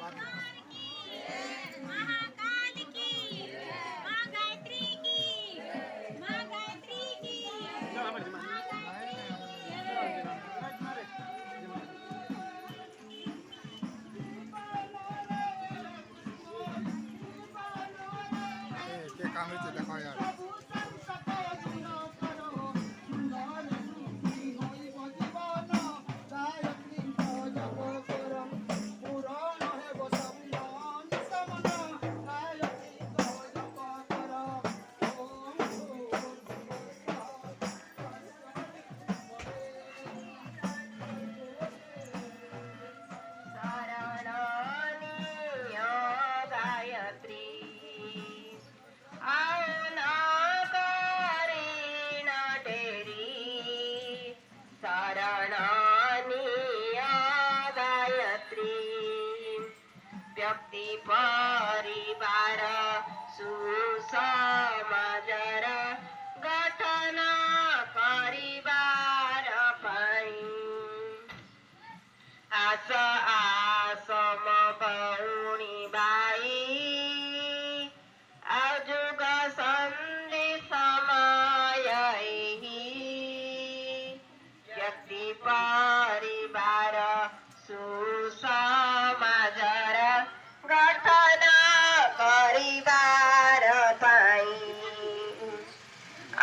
महाकाल की माँ गायत्री की माँ गायत्री की माँ गायत्री ते कामाचे देखा यार व्यक्ति परिवार सुसमाचार गठन परिवार पाई आस आसम भौणी बाई अजुग सन्धि समय व्यक्ति परिवार सुसमाचार गठन परिवार पाई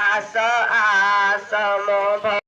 आस आसम